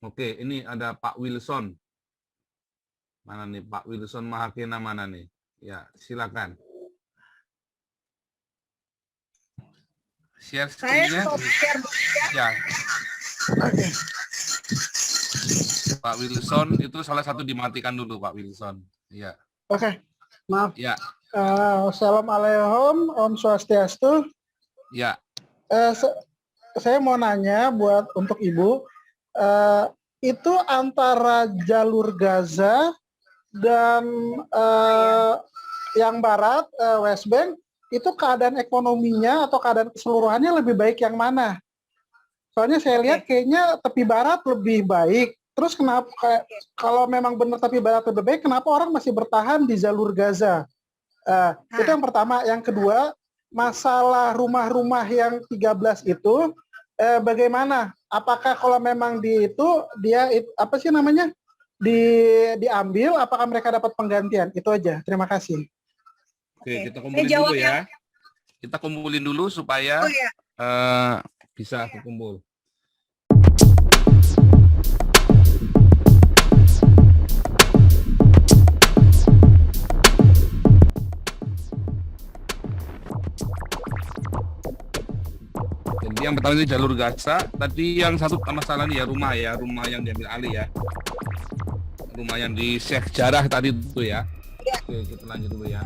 Oke, ini ada Pak Wilson. Mana nih Pak Wilson Mahakena mana nih? Ya, silakan. Share screen-nya. Ya. Pak Wilson itu salah satu dimatikan dulu Pak Wilson. Iya. Oke, maaf. Ya. Assalamualaikum, Om Swastiastu. Ya. Saya mau nanya untuk Ibu, itu antara jalur Gaza dan yang barat, West Bank, itu keadaan ekonominya atau keadaan keseluruhannya lebih baik yang mana? Soalnya saya lihat kayaknya tepi barat lebih baik. Terus kenapa kalau memang benar tepi barat lebih baik, kenapa orang masih bertahan di jalur Gaza? Itu yang pertama. Yang kedua, masalah rumah-rumah yang 13 itu bagaimana? Apakah kalau memang diambil, apakah mereka dapat penggantian? Itu aja. Terima kasih. Oke, kita kumpulin dulu ya. Kita kumpulin dulu supaya bisa kumpul. Jadi yang pertama itu jalur Gaza, tadi yang satu masalah nih ya rumah yang diambil alih ya. Rumah yang di Sheikh Jarrah tadi itu ya. Oke, kita lanjut dulu ya.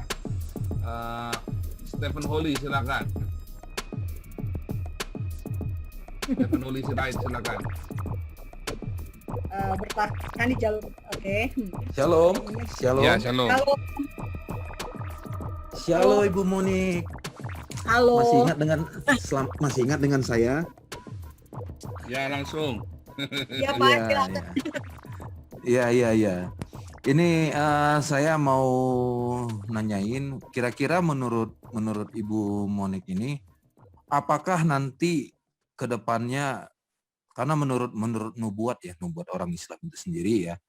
Stephen Holy silakan. Stephen Holy silakan. Bertahan di jalur. Oke. Shalom. Ya, shalom. Shalom Ibu Monik. Halo. Masih ingat dengan saya? Ya, langsung. Ya, Pak, silakan. Iya. Ini saya mau nanyain, kira-kira menurut Ibu Monik ini, apakah nanti ke depannya, karena menurut nubuat orang Islam itu sendiri ya,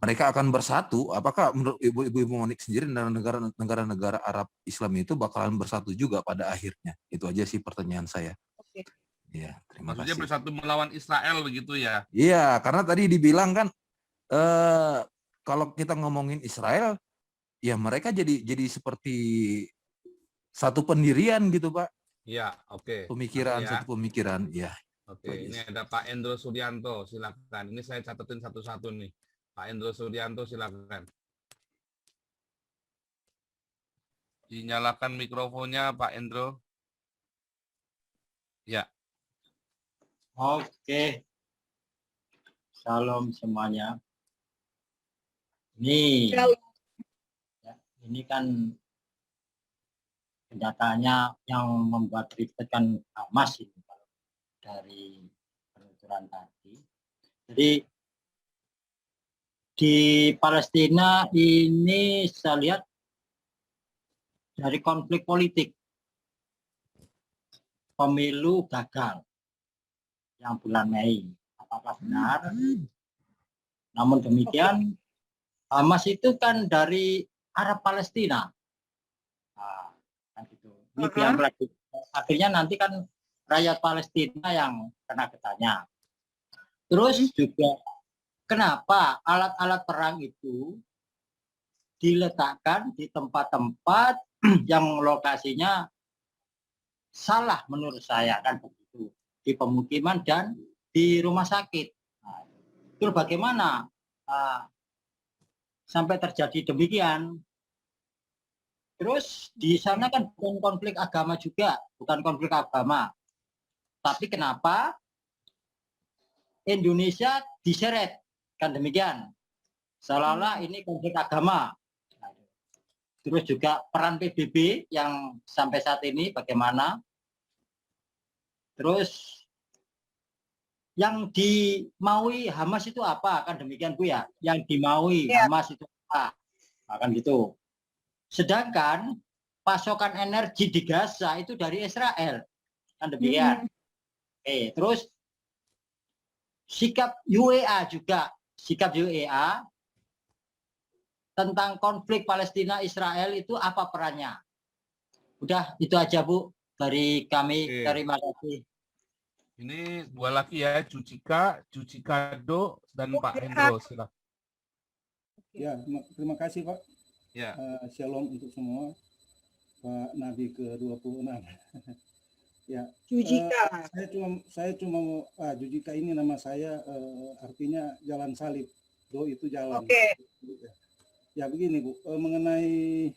mereka akan bersatu. Apakah menurut Ibu Monik sendiri dan negara-negara Arab Islam itu bakalan bersatu juga pada akhirnya? Itu aja sih pertanyaan saya. Oke. Ya, terima Maksudnya kasih. bersatu melawan Israel begitu ya? Iya, karena tadi dibilang kan kalau kita ngomongin Israel, ya mereka jadi seperti satu pendirian gitu, Pak. Iya, oke. Pemikiran, ya. satu pemikiran, ya. Oke, ini ada Pak Endro Suryanto, silakan. Ini saya catetin satu-satu nih. Pak Endro Suryanto, silakan. Dinyalakan mikrofonnya, Pak Endro. Ya. Oke. Salam semuanya. Ini kan kenyataannya yang membuat ribet kan Hamas ini dari penuturan tadi. Jadi di Palestina ini saya lihat dari konflik politik, pemilu gagal yang bulan Mei. Apakah benar? Namun demikian, Hamas itu kan dari Arab Palestina. Nah, kan gitu. Ini biar lagi. Akhirnya nanti kan rakyat Palestina yang kena getahnya. Terus juga kenapa alat-alat perang itu diletakkan di tempat-tempat yang lokasinya salah menurut saya, kan begitu, di pemukiman dan di rumah sakit. Nah, itu bagaimana sampai terjadi demikian? Terus di sana kan bukan konflik agama juga, bukan konflik agama. Tapi kenapa Indonesia diseret? Kan demikian. Seolah-olah ini konflik agama. Terus juga peran PBB yang sampai saat ini bagaimana? Terus yang dimaui Hamas itu apa? Kan demikian Bu ya. Yang dimaui Hamas itu apa? Nah, kan gitu. Sedangkan pasokan energi di Gaza itu dari Israel. Kan demikian. Oke, terus sikap UEA juga. Sikap UEA tentang konflik Palestina-Israel itu apa perannya? Udah, itu aja Bu dari kami. Terima kasih. Ini dua lagi ya, Jujikado dan Pak Oke, Hendro, silakan. Ya, terima kasih Pak. Ya. Shalom untuk semua. Pak Nabi ke-26. Ya, Jujika. saya cuma mau Jujika ini nama saya, artinya jalan salib. Do itu jalan. Oke. Ya begini Bu, mengenai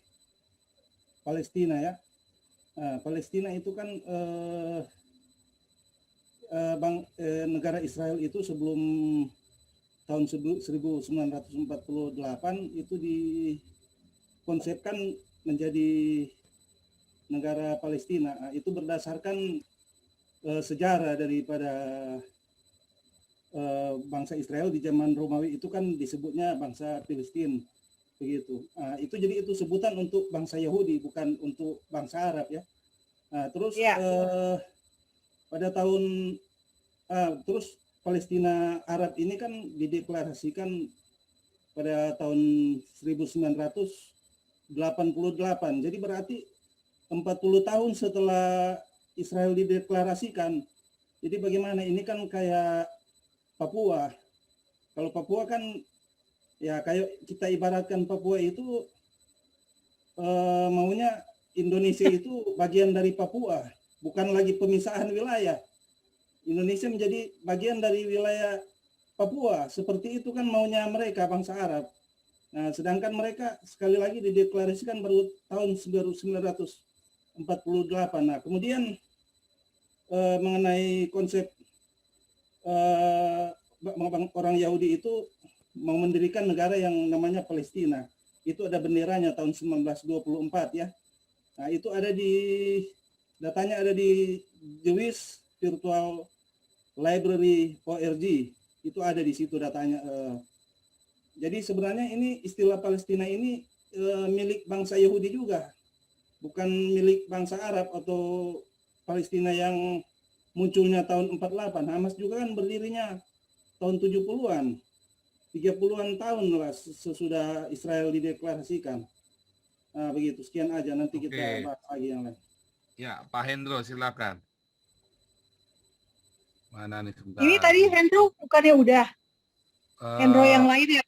Palestina ya. Palestina itu kan negara Israel itu sebelum tahun 1948 itu dikonsepkan menjadi negara Palestina. Itu berdasarkan sejarah daripada bangsa Israel di zaman Romawi itu kan disebutnya bangsa Palestina begitu. Itu jadi itu sebutan untuk bangsa Yahudi, bukan untuk bangsa Arab ya. Terus pada tahun terus Palestina Arab ini kan dideklarasikan pada tahun 1988. Jadi berarti 40 tahun setelah Israel dideklarasikan. Jadi bagaimana ini kan kayak Papua. Kalau Papua kan ya kayak kita ibaratkan Papua itu maunya Indonesia itu bagian dari Papua, bukan lagi pemisahan wilayah. Indonesia menjadi bagian dari wilayah Papua, seperti itu kan maunya mereka bangsa Arab. Nah, sedangkan mereka sekali lagi dideklarasikan baru tahun 1948. Nah, kemudian mengenai konsep orang Yahudi itu mau mendirikan negara yang namanya Palestina. Itu ada benderanya tahun 1924 ya. Nah, itu ada datanya ada di Jewish Virtual Library ORG, itu ada di situ datanya. Jadi sebenarnya ini istilah Palestina ini milik bangsa Yahudi juga, bukan milik bangsa Arab atau Palestina yang munculnya tahun 48. Hamas juga kan berdirinya tahun 70-an, 30-an tahun lah sesudah Israel dideklarasikan. Nah, begitu, sekian aja, nanti kita bahas lagi yang lain. Ya, Pak Hendro silakan. Mana nih sebentar. Ini tadi Hendro bukannya udah? Hendro yang lain ya?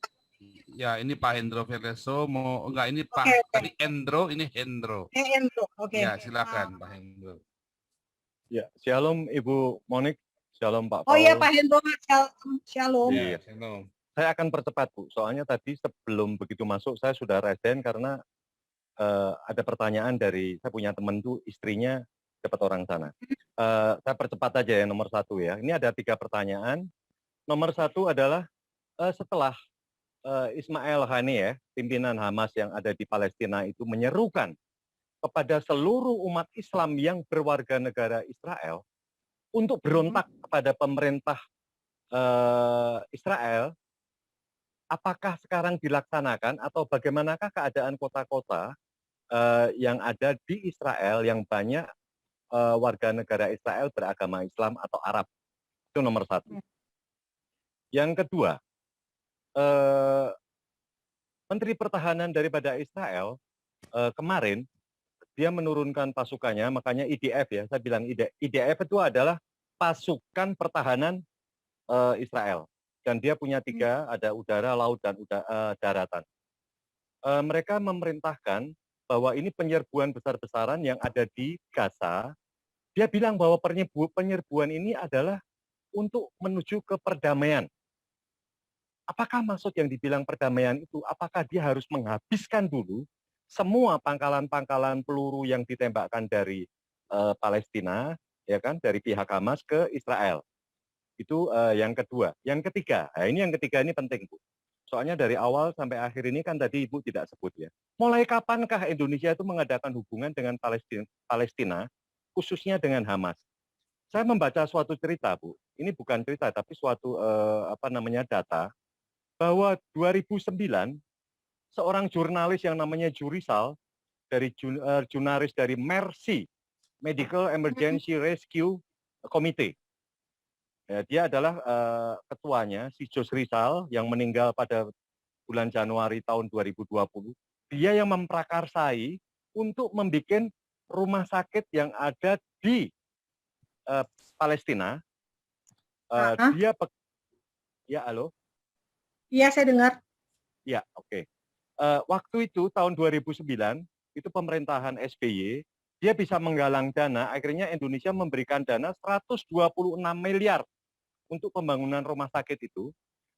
Ya, ini Pak Hendro Veloso enggak ini Pak tadi Hendro, ini Hendro. Hendro, oke. Ya, silakan Pak Hendro. Ya, shalom Ibu Monik, shalom Pak Paul. Oh iya Pak Hendro, shalom. Iya, shalom. Saya akan percepat Bu, soalnya tadi sebelum begitu masuk saya sudah resen karena ada pertanyaan dari, saya punya teman tuh istrinya dapat orang sana. Saya percepat aja ya nomor 1 ya. Ini ada 3 pertanyaan. Nomor 1 adalah setelah Ismail Haniyeh, pimpinan Hamas yang ada di Palestina itu menyerukan kepada seluruh umat Islam yang berwarga negara Israel untuk berontak kepada pemerintah Israel, apakah sekarang dilaksanakan atau bagaimanakah keadaan kota-kota yang ada di Israel yang banyak warga negara Israel beragama Islam atau Arab? Itu nomor 1. Yang kedua, Menteri Pertahanan daripada Israel kemarin dia menurunkan pasukannya, makanya IDF ya, saya bilang IDF itu adalah pasukan pertahanan Israel. Dan dia punya 3, ada udara, laut, dan daratan. Mereka memerintahkan bahwa ini penyerbuan besar-besaran yang ada di Gaza. Dia bilang bahwa penyerbuan ini adalah untuk menuju ke perdamaian. Apakah maksud yang dibilang perdamaian itu, apakah dia harus menghabiskan dulu semua pangkalan-pangkalan peluru yang ditembakkan dari Palestina, ya kan, dari pihak Hamas ke Israel? Itu yang kedua. Yang ketiga, nah ini yang ketiga ini penting Bu. Soalnya dari awal sampai akhir ini kan tadi Ibu tidak sebut ya. Mulai kapankah Indonesia itu mengadakan hubungan dengan Palestina, khususnya dengan Hamas? Saya membaca suatu cerita Bu. Ini bukan cerita tapi suatu data bahwa 2009 seorang jurnalis yang namanya Jurisal dari jurnalis dari Mercy Medical Emergency Rescue Committee. Ya, dia adalah ketuanya, si Jos Rizal yang meninggal pada bulan Januari tahun 2020. Dia yang memprakarsai untuk membuat rumah sakit yang ada di Palestina dia ya halo. Iya, saya dengar. Ya, oke. Waktu itu tahun 2009 itu pemerintahan SBY, dia bisa menggalang dana, akhirnya Indonesia memberikan dana 126 miliar untuk pembangunan rumah sakit itu,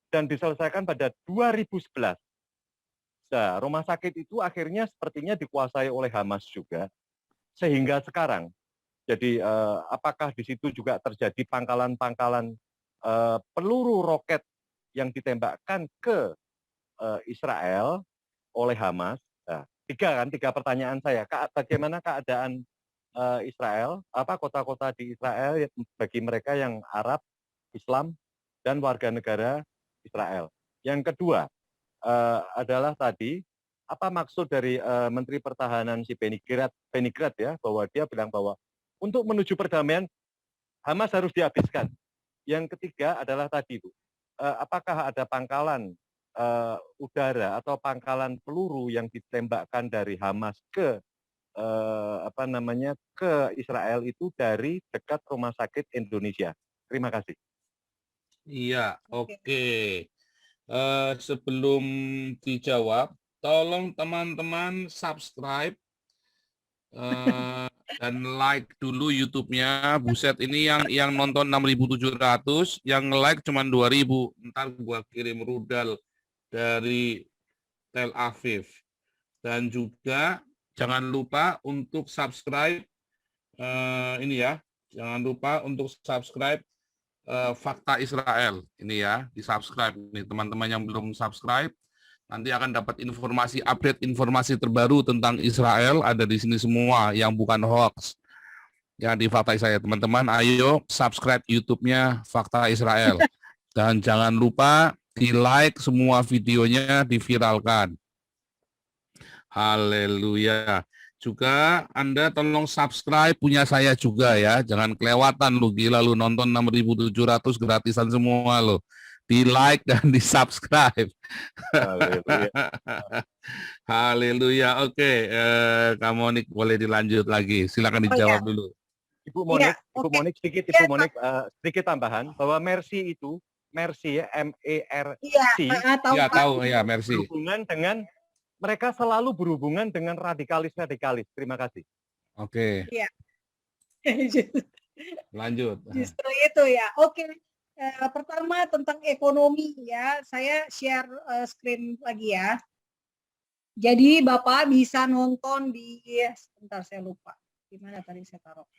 dan diselesaikan pada 2011. Nah, rumah sakit itu akhirnya sepertinya dikuasai oleh Hamas juga, sehingga sekarang. Jadi apakah di situ juga terjadi pangkalan-pangkalan peluru roket yang ditembakkan ke Israel oleh Hamas? Nah, tiga pertanyaan saya. Bagaimana keadaan Israel, kota-kota di Israel bagi mereka yang Arab, Islam, dan warga negara Israel? Yang kedua adalah tadi apa maksud dari Menteri Pertahanan si Benny Gantz ya, bahwa dia bilang bahwa untuk menuju perdamaian Hamas harus dihabiskan. Yang ketiga adalah tadi Bu, apakah ada pangkalan udara atau pangkalan peluru yang ditembakkan dari Hamas ke ke Israel itu dari dekat rumah sakit Indonesia. Terima kasih. Iya, oke. Sebelum dijawab, tolong teman-teman subscribe dan like dulu YouTube-nya. Buset, ini yang nonton 6.700, yang like cuma 2.000. Ntar gua kirim rudal dari Tel Aviv. Dan juga jangan lupa untuk subscribe ini ya. Jangan lupa untuk subscribe Fakta Israel. Ini ya, di-subscribe nih teman-teman yang belum subscribe. Nanti akan dapat informasi, update informasi terbaru tentang Israel, ada di sini semua yang bukan hoax. Yang di Fakta Israel, teman-teman, ayo subscribe YouTube-nya Fakta Israel. Dan jangan lupa di-like semua videonya, diviralkan. Haleluya. Juga Anda tolong subscribe punya saya juga ya. Jangan kelewatan lu, gila lu nonton 6.700 gratisan semua lu. Di-like dan di-subscribe. Haleluya. Haleluya. Oke, Kak Monik boleh dilanjut lagi. Silakan dijawab dulu. Ibu Monik, Ya, Ibu oke. Monik sedikit Ya, Ibu Monik sedikit tambahan bahwa Mercy itu Mercy ya, MERC Iya, tahu Ya Pak. tahu ya, merci. berhubungan dengan mereka selalu berhubungan dengan radikalis-radikalis. Terima kasih. Oke, Iya. lanjut. Justru itu ya. Oke. Pertama tentang ekonomi ya. Saya share screen lagi ya. Jadi Bapak bisa nonton di sebentar saya lupa. Di mana tadi saya taruh.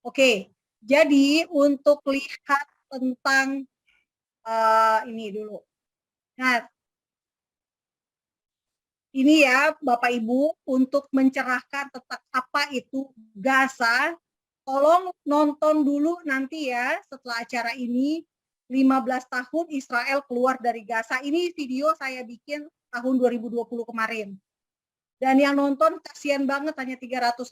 Oke. Jadi untuk lihat tentang ini dulu. Nah, ini ya Bapak Ibu untuk mencerahkan tentang apa itu Gaza. Tolong nonton dulu nanti ya setelah acara ini 15 tahun Israel keluar dari Gaza. Ini video saya bikin tahun 2020 kemarin. Dan yang nonton kasihan banget hanya 380.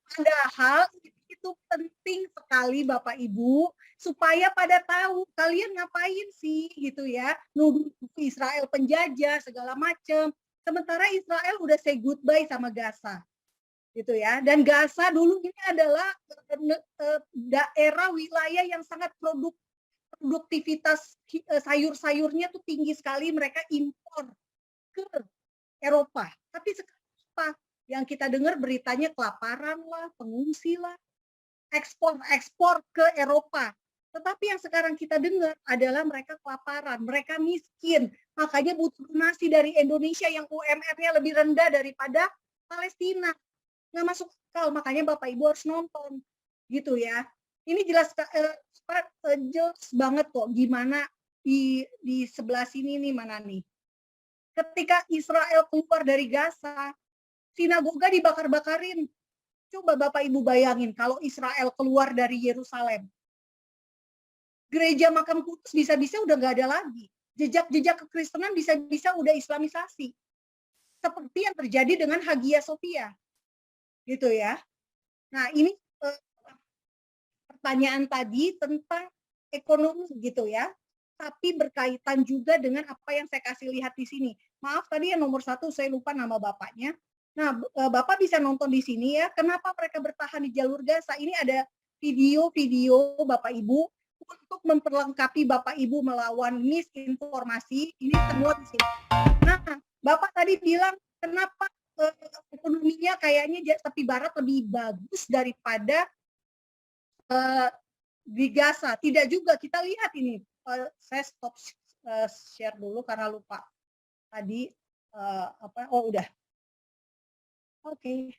Padahal itu penting sekali Bapak Ibu supaya pada tahu kalian ngapain sih gitu ya, nuduh Israel penjajah segala macam. Sementara Israel udah say goodbye sama Gaza. Gitu ya. Dan Gaza dulu ini adalah daerah wilayah yang sangat produktivitas sayur-sayurnya tuh tinggi sekali, mereka impor ke Eropa. Tapi sekarang apa? Yang kita dengar beritanya kelaparan lah, pengungsi lah, ekspor ke Eropa. Tetapi yang sekarang kita dengar adalah mereka kelaparan, mereka miskin, makanya butuh donasi dari Indonesia yang UMR-nya lebih rendah daripada Palestina. Nggak masuk akal, makanya Bapak Ibu harus nonton, gitu ya. Ini jelas banget kok gimana di sebelah sini nih, mana nih. Ketika Israel keluar dari Gaza, sinagoga dibakar-bakarin. Coba Bapak Ibu bayangin kalau Israel keluar dari Yerusalem. Gereja Makam Kudus bisa-bisa udah nggak ada lagi. Jejak-jejak kekristenan bisa-bisa udah islamisasi. Seperti yang terjadi dengan Hagia Sophia. Gitu ya. Nah, ini pertanyaan tadi tentang ekonomi gitu ya. Tapi berkaitan juga dengan apa yang saya kasih lihat di sini. Maaf tadi yang nomor 1 saya lupa nama bapaknya. Nah, Bapak bisa nonton di sini ya, kenapa mereka bertahan di jalur Gaza. Ini ada video-video Bapak Ibu untuk memperlengkapi Bapak Ibu melawan misinformasi. Ini semua di sini. Nah, Bapak tadi bilang kenapa ekonominya kayaknya tepi barat lebih bagus daripada di Gaza. Tidak juga, kita lihat ini. Saya stop share dulu karena lupa tadi udah. Oke.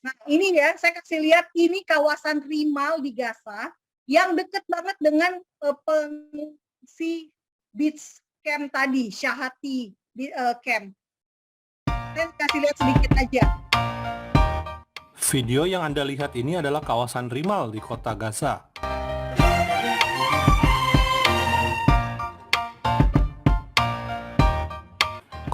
Nah, ini ya, saya kasih lihat ini kawasan Rimal di Gaza yang dekat banget dengan pengungsi beach camp tadi, Syahati camp. Saya kasih lihat sedikit aja. Video yang Anda lihat ini adalah kawasan Rimal di kota Gaza.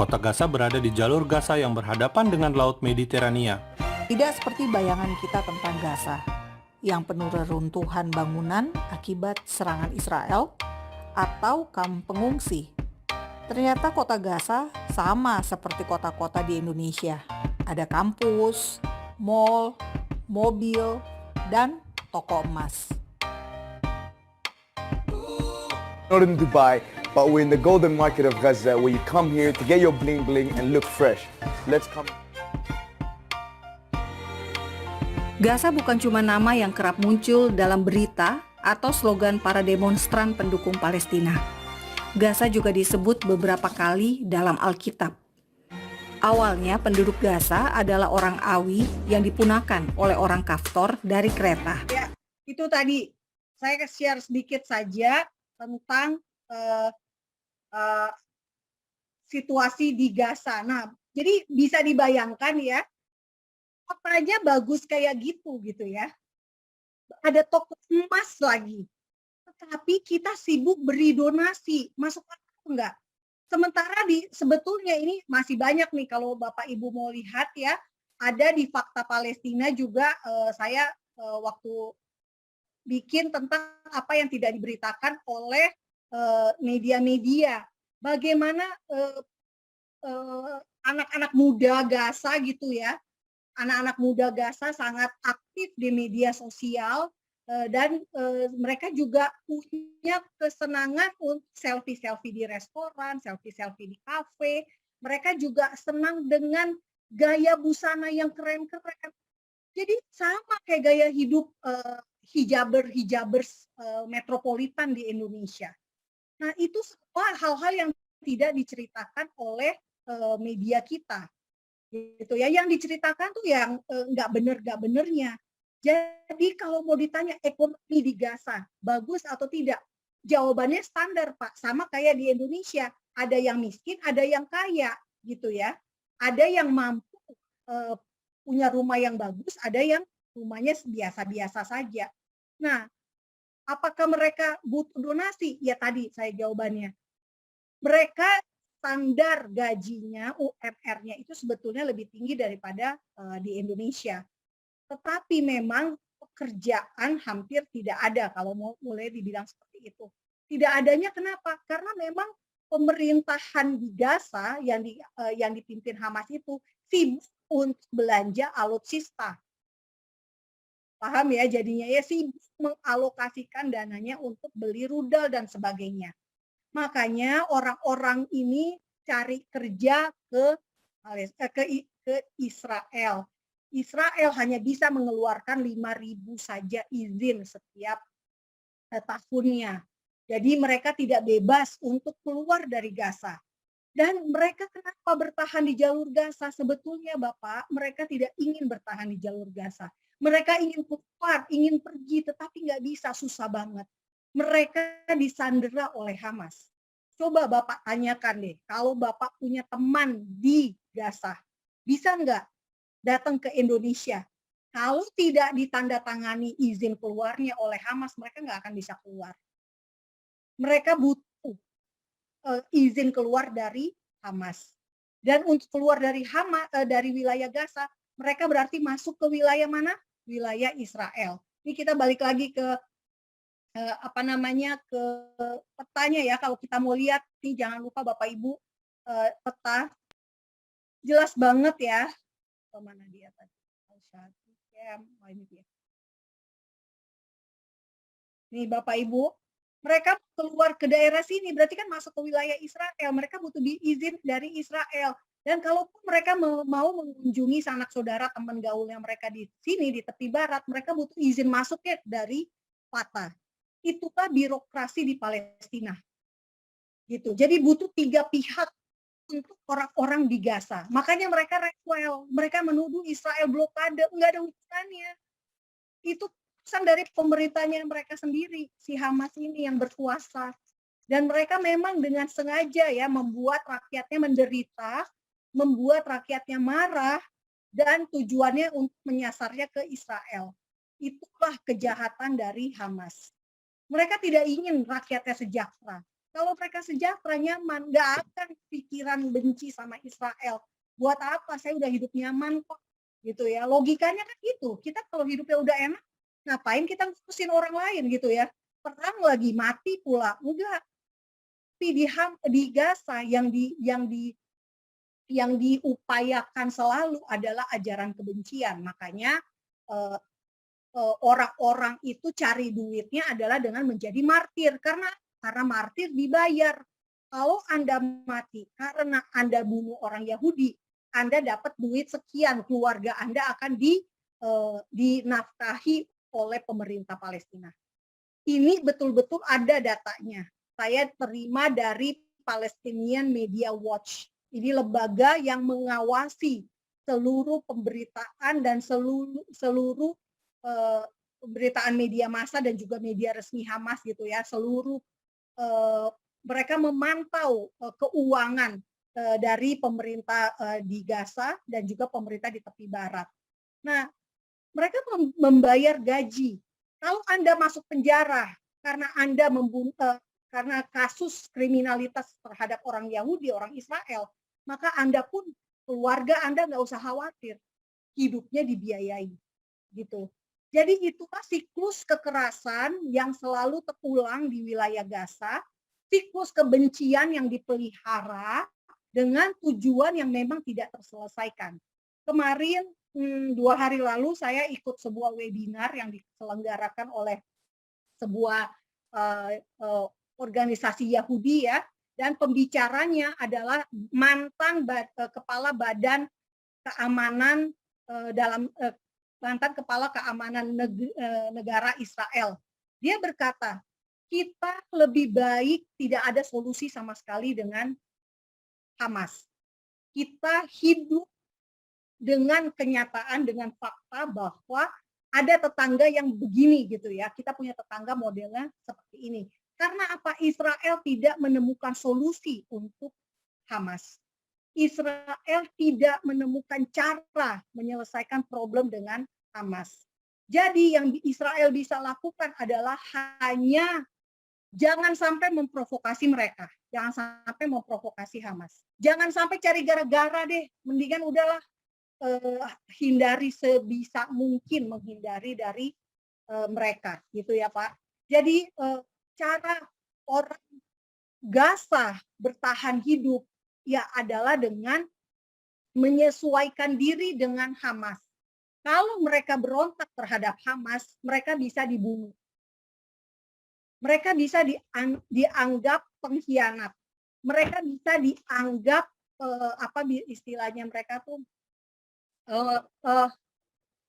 Kota Gaza berada di jalur Gaza yang berhadapan dengan Laut Mediterania. Tidak seperti bayangan kita tentang Gaza, yang penuh reruntuhan bangunan akibat serangan Israel atau kamp pengungsi. Ternyata kota Gaza sama seperti kota-kota di Indonesia. Ada kampus, mall, mobil, dan toko emas. Not in Dubai, but we're in the golden market of Gaza where you come here to get your bling bling and look fresh. Let's come. Gaza bukan cuma nama yang kerap muncul dalam berita atau slogan para demonstran pendukung Palestina. Gaza juga disebut beberapa kali dalam Alkitab. Awalnya penduduk Gaza adalah orang Awi yang dipunahkan oleh orang Kaftor dari Kreta. Ya, itu tadi saya share sedikit saja tentang situasi di Gaza. Nah, jadi bisa dibayangkan ya, kotanya bagus kayak gitu ya. Ada toko emas lagi. Tetapi kita sibuk beri donasi, masuk akal enggak? Sementara sebetulnya ini masih banyak nih kalau Bapak Ibu mau lihat ya, ada di Fakta Palestina juga saya waktu bikin tentang apa yang tidak diberitakan oleh media-media. Bagaimana anak-anak muda Gaza gitu ya, anak-anak muda Gaza sangat aktif di media sosial dan mereka juga punya kesenangan untuk selfie-selfie di restoran, selfie-selfie di kafe. Mereka juga senang dengan gaya busana yang keren-keren. Jadi sama kayak gaya hidup hijabers metropolitan di Indonesia. Nah, itu semua hal-hal yang tidak diceritakan oleh media kita. Gitu ya, yang diceritakan tuh yang nggak benernya. Jadi kalau mau ditanya ekonomi di Gaza bagus atau tidak, jawabannya standar Pak, sama kayak di Indonesia. Ada yang miskin, ada yang kaya, gitu ya. Ada yang mampu punya rumah yang bagus, ada yang rumahnya biasa-biasa saja. Nah, apakah mereka butuh donasi? Ya tadi saya jawabannya. Mereka standar gajinya, UMR-nya itu sebetulnya lebih tinggi daripada di Indonesia. Tetapi memang pekerjaan hampir tidak ada kalau mau mulai dibilang seperti itu. Tidak adanya kenapa? Karena memang pemerintahan di Gaza yang dipimpin Hamas itu sibuk untuk belanja alutsista. Paham ya, jadinya ya sibuk mengalokasikan dananya untuk beli rudal dan sebagainya. Makanya orang-orang ini cari kerja ke Israel. Israel hanya bisa mengeluarkan 5.000 saja izin setiap tahunnya. Jadi mereka tidak bebas untuk keluar dari Gaza. Dan mereka kenapa bertahan di jalur Gaza? Sebetulnya Bapak, mereka tidak ingin bertahan di jalur Gaza. Mereka ingin keluar, ingin pergi, tetapi nggak bisa, susah banget. Mereka disandera oleh Hamas. Coba Bapak tanyakan deh, kalau Bapak punya teman di Gaza, bisa nggak datang ke Indonesia? Kalau tidak ditandatangani izin keluarnya oleh Hamas, mereka nggak akan bisa keluar. Mereka butuh izin keluar dari Hamas. Dan untuk keluar dari dari wilayah Gaza, mereka berarti masuk ke wilayah mana? Wilayah Israel. Ini kita balik lagi ke ke petanya ya. Kalau kita mau lihat nih, jangan lupa Bapak Ibu peta jelas banget ya. Mana dia tadi? Al-Shati Camp, ini dia. Nih Bapak Ibu, mereka keluar ke daerah sini, berarti kan masuk ke wilayah Israel. Mereka butuh izin dari Israel. Dan kalaupun mereka mau mengunjungi sanak saudara teman gaulnya mereka di sini, di tepi barat, mereka butuh izin masuknya dari Fatah. Itulah birokrasi di Palestina. Gitu. Jadi butuh 3 pihak untuk orang-orang di Gaza. Makanya mereka rewel, mereka menuduh Israel blokade, enggak ada urusannya. Itu pesan dari pemerintahnya mereka sendiri, si Hamas ini yang berkuasa. Dan mereka memang dengan sengaja ya membuat rakyatnya menderita, membuat rakyatnya marah, dan tujuannya untuk menyasarnya ke Israel. Itulah kejahatan dari Hamas. Mereka tidak ingin rakyatnya sejahtera. Kalau mereka sejahtera, nyaman, nggak akan pikiran benci sama Israel. Buat apa? Saya udah hidup nyaman kok. Gitu ya. Logikanya kan gitu. Kita kalau hidupnya udah enak, ngapain kita ngurusin orang lain gitu ya. Perang lagi, mati pula. Enggak. Tapi di Gaza yang diupayakan selalu adalah ajaran kebencian. Makanya orang-orang itu cari duitnya adalah dengan menjadi martir. Karena martir dibayar. Kalau Anda mati karena Anda bunuh orang Yahudi, Anda dapat duit sekian, keluarga Anda akan dinafkahi oleh pemerintah Palestina. Ini betul-betul ada datanya. Saya terima dari Palestinian Media Watch. Ini lembaga yang mengawasi seluruh pemberitaan dan seluruh pemberitaan media massa dan juga media resmi Hamas gitu ya. Seluruh mereka memantau keuangan dari pemerintah di Gaza dan juga pemerintah di tepi barat. Nah, mereka membayar gaji. Kalau Anda masuk penjara karena Anda membunuh karena kasus kriminalitas terhadap orang Yahudi, orang Israel, maka Anda pun keluarga Anda nggak usah khawatir, hidupnya dibiayai, gitu. Jadi itulah siklus kekerasan yang selalu terulang di wilayah Gaza, siklus kebencian yang dipelihara dengan tujuan yang memang tidak terselesaikan. Kemarin 2 hari lalu saya ikut sebuah webinar yang diselenggarakan oleh sebuah organisasi Yahudi ya, dan pembicaranya adalah mantan kepala Badan Keamanan mantan kepala keamanan negara Israel. Dia berkata, kita lebih baik tidak ada solusi sama sekali dengan Hamas. Kita hidup dengan kenyataan, dengan fakta bahwa ada tetangga yang begini gitu ya. Kita punya tetangga modelnya seperti ini. Karena apa? Israel tidak menemukan solusi untuk Hamas. Israel tidak menemukan cara menyelesaikan problem dengan Hamas. Jadi yang Israel bisa lakukan adalah hanya jangan sampai memprovokasi mereka. Jangan sampai memprovokasi Hamas. Jangan sampai cari gara-gara deh. Mendingan udahlah hindari sebisa mungkin menghindari dari mereka. Gitu ya Pak. Jadi cara orang Gaza bertahan hidup ya adalah dengan menyesuaikan diri dengan Hamas. Kalau mereka berontak terhadap Hamas, mereka bisa dibunuh. Mereka bisa dianggap pengkhianat. Mereka bisa dianggap apa istilahnya mereka tuh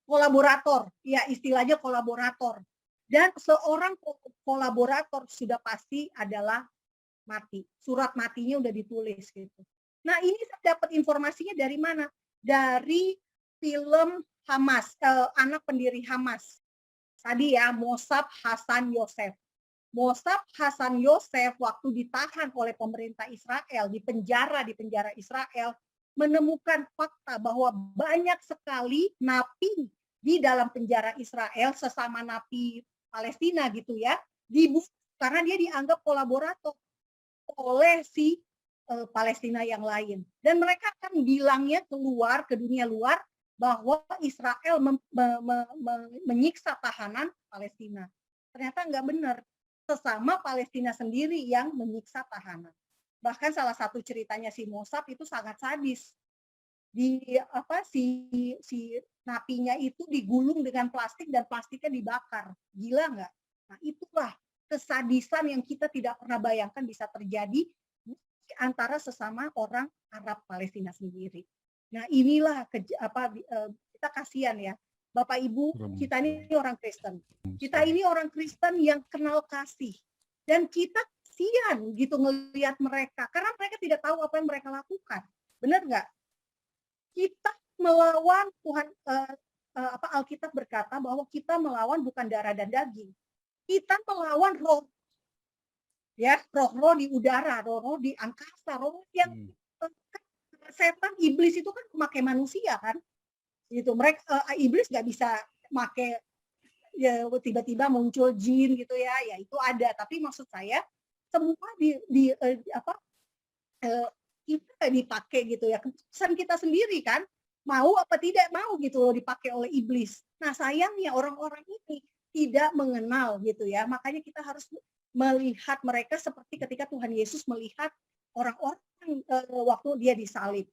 kolaborator. Ya, istilahnya kolaborator. Dan seorang kolaborator sudah pasti adalah mati. Surat matinya udah ditulis gitu. Nah, ini saya dapat informasinya dari mana? Dari film Hamas, anak pendiri Hamas. Tadi ya, Mossab Hassan Yosef. Mossab Hassan Yosef waktu ditahan oleh pemerintah Israel, di penjara Israel, menemukan fakta bahwa banyak sekali napi di dalam penjara Israel, sesama napi Palestina gitu ya, dibunuh karena dia dianggap kolaborator oleh si Palestina yang lain. Dan mereka akan bilangnya keluar ke dunia luar bahwa Israel menyiksa tahanan Palestina. Ternyata nggak benar. Sesama Palestina sendiri yang menyiksa tahanan. Bahkan salah satu ceritanya si Mossab itu sangat sadis. si napinya itu digulung dengan plastik dan plastiknya dibakar. Gila nggak? Nah, itulah kesadisan yang kita tidak pernah bayangkan bisa terjadi di antara sesama orang Arab Palestina sendiri. Nah, inilah kita kasihan ya. Bapak Ibu, kita ini orang Kristen. Kita ini orang Kristen yang kenal kasih. Dan kita kasihan gitu ngelihat mereka karena mereka tidak tahu apa yang mereka lakukan. Benar nggak? Kita melawan Tuhan, Alkitab berkata bahwa kita melawan bukan darah dan daging. Kita melawan roh, ya, roh-roh di udara, roh-roh di angkasa, roh yang setan, iblis itu kan memakai manusia kan, gitu. Iblis nggak bisa pakai ya tiba-tiba muncul jin gitu ya itu ada. Tapi maksud saya semua kita dipakai gitu ya, keputusan kita sendiri kan, mau apa tidak mau gitu loh dipakai oleh iblis. Nah sayangnya orang-orang ini tidak mengenal gitu ya, makanya kita harus melihat mereka seperti ketika Tuhan Yesus melihat orang-orang waktu dia disalib.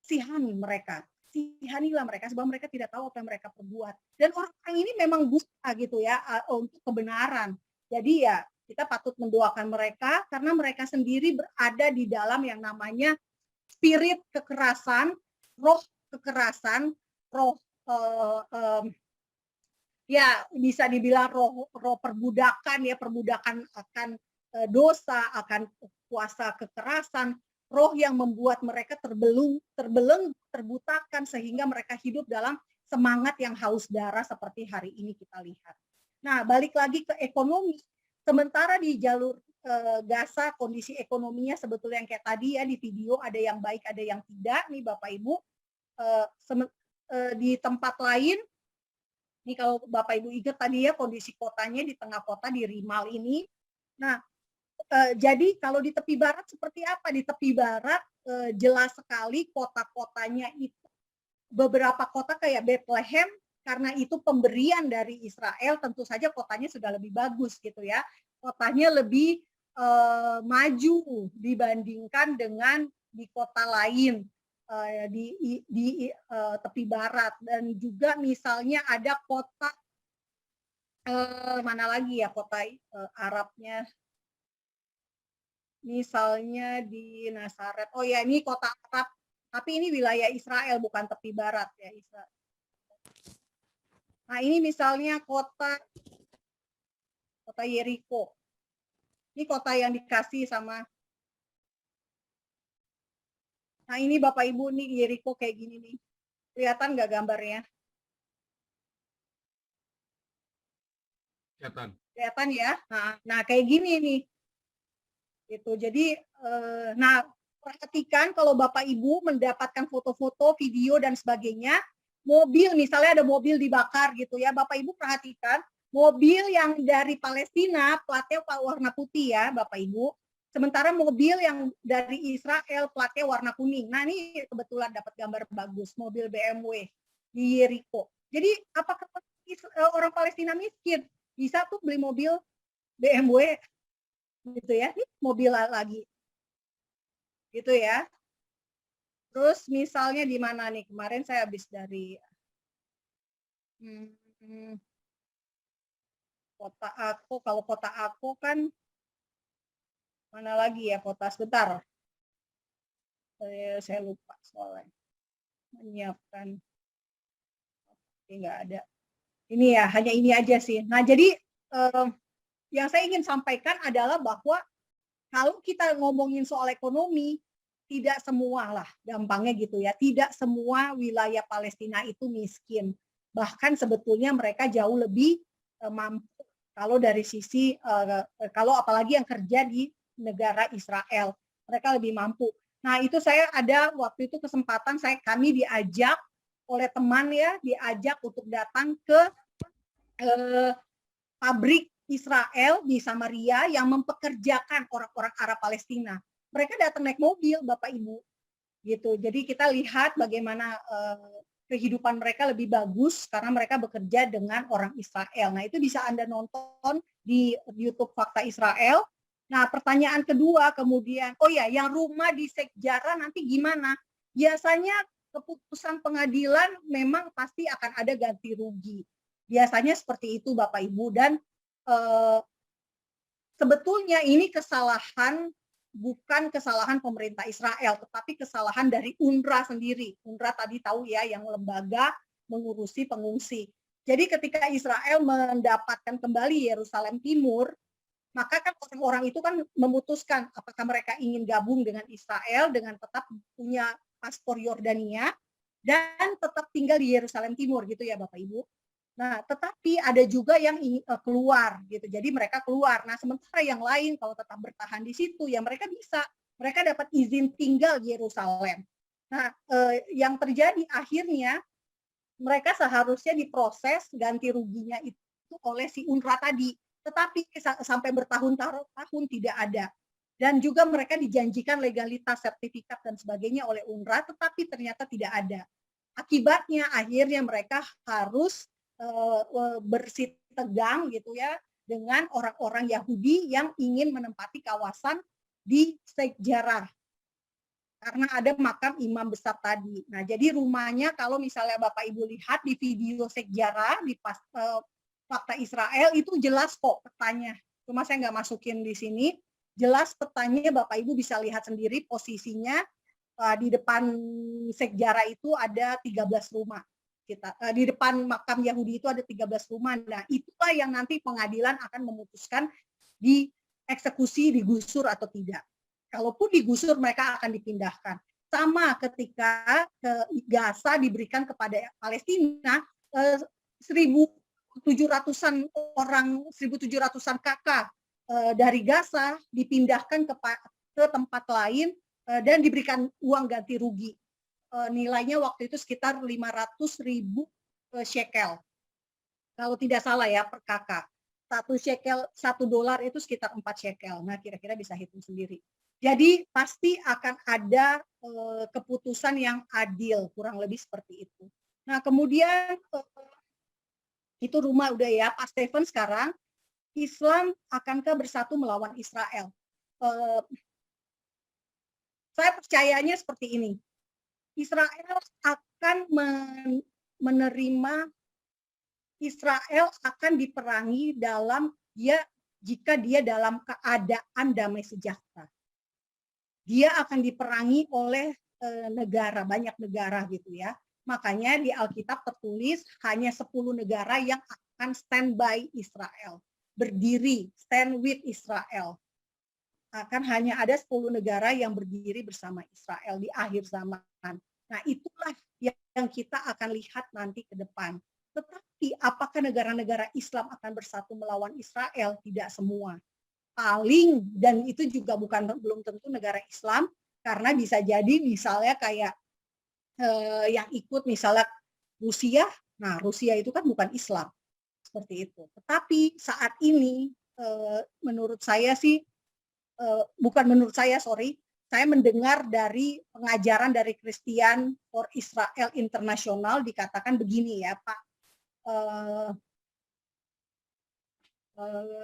Sihanilah mereka sebab mereka tidak tahu apa yang mereka perbuat. Dan orang-orang ini memang buta gitu ya untuk kebenaran. Jadi ya kita patut mendoakan mereka karena mereka sendiri berada di dalam yang namanya spirit kekerasan, roh kekerasan, roh ya bisa dibilang roh perbudakan ya, perbudakan akan dosa, akan kuasa kekerasan, roh yang membuat mereka terbeleng, terbutakan sehingga mereka hidup dalam semangat yang haus darah seperti hari ini kita lihat. Nah, balik lagi ke ekonomi. Sementara di jalur Gaza kondisi ekonominya sebetulnya yang kayak tadi ya di video, ada yang baik, ada yang tidak nih Bapak Ibu. Di tempat lain, nih kalau Bapak Ibu ingat tadi ya kondisi kotanya di tengah kota di Rimal ini. Nah, jadi kalau di tepi barat seperti apa? Di tepi barat jelas sekali kota-kotanya itu, beberapa kota kayak Bethlehem, karena itu pemberian dari Israel, tentu saja kotanya sudah lebih bagus gitu ya. Kotanya lebih maju dibandingkan dengan di kota lain di tepi barat. Dan juga misalnya ada kota mana lagi ya kota Arabnya, misalnya di Nazaret. Oh ya, ini kota Arab, tapi ini wilayah Israel bukan tepi barat ya Israel. Nah ini misalnya kota Yeriko. Ini kota yang dikasih sama. Nah ini Bapak Ibu nih Yeriko kayak gini nih. Kelihatan nggak gambarnya? Kelihatan ya. Nah kayak gini nih. Gitu. Jadi, nah perhatikan kalau Bapak Ibu mendapatkan foto-foto, video dan sebagainya, mobil misalnya ada mobil dibakar gitu ya, Bapak Ibu perhatikan mobil yang dari Palestina platnya warna putih ya Bapak Ibu, sementara mobil yang dari Israel platnya warna kuning. Nah ini kebetulan dapat gambar bagus, mobil BMW di Yeriko. Jadi apakah orang Palestina miskin bisa tuh beli mobil BMW gitu ya, ini mobil lagi gitu ya. Terus misalnya di mana nih, kemarin saya habis dari kota aku, kalau kota aku kan mana lagi ya kota, sebentar saya lupa soalnya menyiapkan, nggak ada ini ya, hanya ini aja sih. Nah jadi yang saya ingin sampaikan adalah bahwa kalau kita ngomongin soal ekonomi, tidak semua lah, gampangnya gitu ya, tidak semua wilayah Palestina itu miskin. Bahkan sebetulnya mereka jauh lebih mampu kalau dari sisi, kalau apalagi yang kerja di negara Israel, mereka lebih mampu. Nah itu saya ada waktu itu kesempatan, kami diajak oleh teman ya, diajak untuk datang ke pabrik Israel di Samaria yang mempekerjakan orang-orang Arab Palestina. Mereka datang naik mobil, Bapak Ibu, gitu. Jadi kita lihat bagaimana kehidupan mereka lebih bagus karena mereka bekerja dengan orang Israel. Nah itu bisa Anda nonton di YouTube Fakta Israel. Nah pertanyaan kedua kemudian, oh ya, yang rumah di Sheikh Jarrah nanti gimana? Biasanya keputusan pengadilan memang pasti akan ada ganti rugi. Biasanya seperti itu Bapak Ibu, dan sebetulnya ini bukan kesalahan pemerintah Israel, tetapi kesalahan dari UNRWA sendiri. UNRWA tadi tahu ya, yang lembaga mengurusi pengungsi. Jadi ketika Israel mendapatkan kembali Yerusalem Timur, maka kan orang-orang itu kan memutuskan apakah mereka ingin gabung dengan Israel dengan tetap punya paspor Yordania dan tetap tinggal di Yerusalem Timur gitu ya Bapak Ibu. Nah, tetapi ada juga yang keluar gitu. Jadi mereka keluar. Nah, sementara yang lain kalau tetap bertahan di situ ya mereka dapat izin tinggal di Yerusalem. Nah, yang terjadi akhirnya mereka seharusnya diproses ganti ruginya itu oleh si UNRWA tadi. Tetapi sampai bertahun-tahun tidak ada. Dan juga mereka dijanjikan legalitas, sertifikat dan sebagainya oleh UNRWA, tetapi ternyata tidak ada. Akibatnya akhirnya mereka harus bersitegang gitu ya dengan orang-orang Yahudi yang ingin menempati kawasan di Sheikh Jarrah. Karena ada makam imam besar tadi. Nah, jadi rumahnya kalau misalnya Bapak Ibu lihat di video Sheikh Jarrah di Fakta Israel itu jelas kok petanya. Cuma saya nggak masukin di sini. Jelas petanya Bapak Ibu bisa lihat sendiri posisinya di depan Sheikh Jarrah itu ada 13 rumah. Di depan makam Yahudi itu ada 13 rumah. Nah, itulah yang nanti pengadilan akan memutuskan dieksekusi, digusur atau tidak. Kalaupun digusur mereka akan dipindahkan. Sama ketika Gaza diberikan kepada Palestina, 1.700-an orang, 1.700-an kakak dari Gaza dipindahkan ke tempat lain dan diberikan uang ganti rugi. Nilainya waktu itu sekitar 500.000 shekel. Kalau tidak salah ya per kakak. 1 shekel, $1 itu sekitar 4 shekel. Nah, kira-kira bisa hitung sendiri. Jadi pasti akan ada keputusan yang adil, kurang lebih seperti itu. Nah, kemudian itu rumah udah ya, Pak Stephen. Sekarang Islam akankah bersatu melawan Israel? Saya percayanya seperti ini. Israel akan menerima, Israel akan diperangi jika dia dalam keadaan damai sejahtera. Dia akan diperangi oleh negara, banyak negara gitu ya. Makanya di Alkitab tertulis hanya 10 negara yang akan stand by Israel. Berdiri, stand with Israel. Akan hanya ada 10 negara yang berdiri bersama Israel di akhir zaman. Nah, itulah yang kita akan lihat nanti ke depan. Tetapi apakah negara-negara Islam akan bersatu melawan Israel? Tidak semua. Paling, dan itu juga belum tentu negara Islam, karena bisa jadi misalnya kayak yang ikut misalnya Rusia. Nah, Rusia itu kan bukan Islam. Seperti itu. Tetapi saat ini menurut saya sih, saya mendengar dari pengajaran dari Christian for Israel International dikatakan begini ya Pak,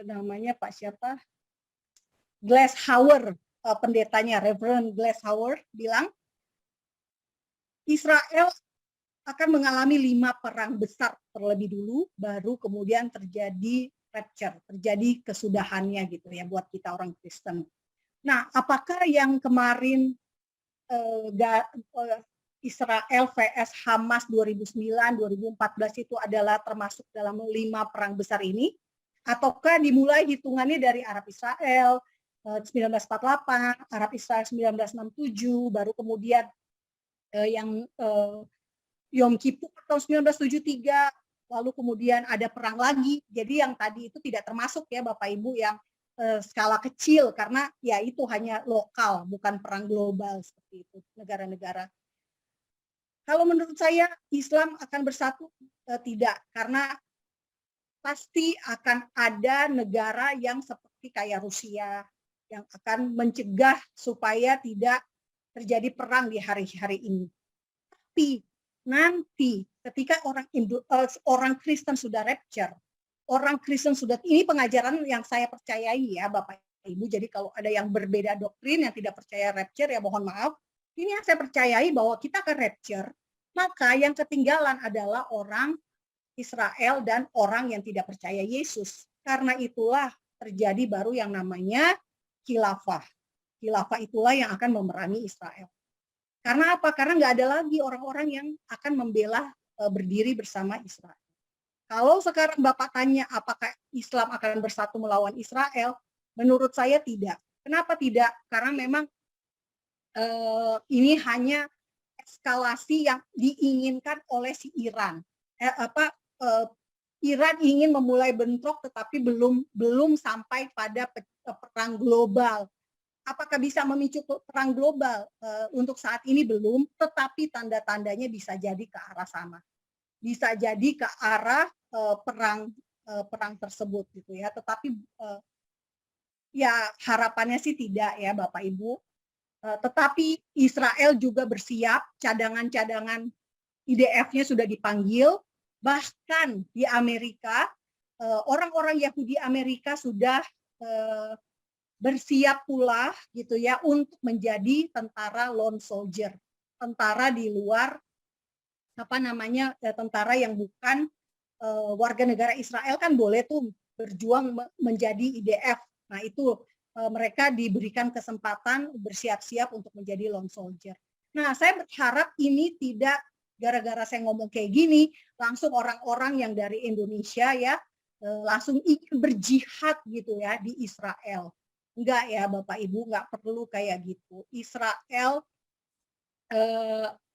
namanya Pak siapa? Glashauer, pendetanya Reverend Glashauer bilang Israel akan mengalami 5 perang besar terlebih dulu, baru kemudian terjadi rapture, terjadi kesudahannya gitu ya buat kita orang Kristen. Nah, apakah yang kemarin Israel vs Hamas 2009-2014 itu adalah termasuk dalam 5 perang besar ini? Ataukah dimulai hitungannya dari Arab Israel 1948, Arab Israel 1967, baru kemudian yang Yom Kippur tahun 1973, lalu kemudian ada perang lagi. Jadi yang tadi itu tidak termasuk ya Bapak Ibu yang skala kecil, karena ya itu hanya lokal, bukan perang global seperti itu negara-negara. Kalau menurut saya Islam akan bersatu, tidak, karena pasti akan ada negara yang seperti kayak Rusia yang akan mencegah supaya tidak terjadi perang di hari-hari ini. Tapi nanti ketika orang Kristen sudah rapture, orang Kristen sudah, ini pengajaran yang saya percayai ya Bapak Ibu, jadi kalau ada yang berbeda doktrin yang tidak percaya rapture ya mohon maaf, Ini yang saya percayai bahwa kita akan rapture, maka yang ketinggalan adalah orang Israel dan orang yang tidak percaya Yesus. Karena itulah terjadi baru yang namanya khilafah. Khilafah itulah yang akan memerangi Israel. Karena apa? Karena nggak ada lagi orang-orang yang akan membela berdiri bersama Israel. Kalau sekarang Bapak tanya apakah Islam akan bersatu melawan Israel, menurut saya tidak. Kenapa tidak? Karena memang ini hanya eskalasi yang diinginkan oleh si Iran. Iran ingin memulai bentrok, tetapi belum sampai pada perang global. Apakah bisa memicu perang global? Untuk saat ini belum, tetapi tanda-tandanya bisa jadi ke arah sana. Bisa jadi ke arah perang tersebut gitu ya. Tetapi ya harapannya sih tidak ya Bapak Ibu. Tetapi Israel juga bersiap, cadangan-cadangan IDF-nya sudah dipanggil, bahkan di Amerika orang-orang Yahudi Amerika sudah bersiap pula gitu ya untuk menjadi tentara lone soldier, tentara di luar tentara yang bukan warga negara Israel kan boleh tuh berjuang menjadi IDF. Nah itu mereka diberikan kesempatan bersiap-siap untuk menjadi lone soldier. Nah saya berharap ini tidak gara-gara saya ngomong kayak gini langsung orang-orang yang dari Indonesia ya langsung ingin berjihad gitu ya di Israel. Enggak ya Bapak Ibu, enggak perlu kayak gitu. Israel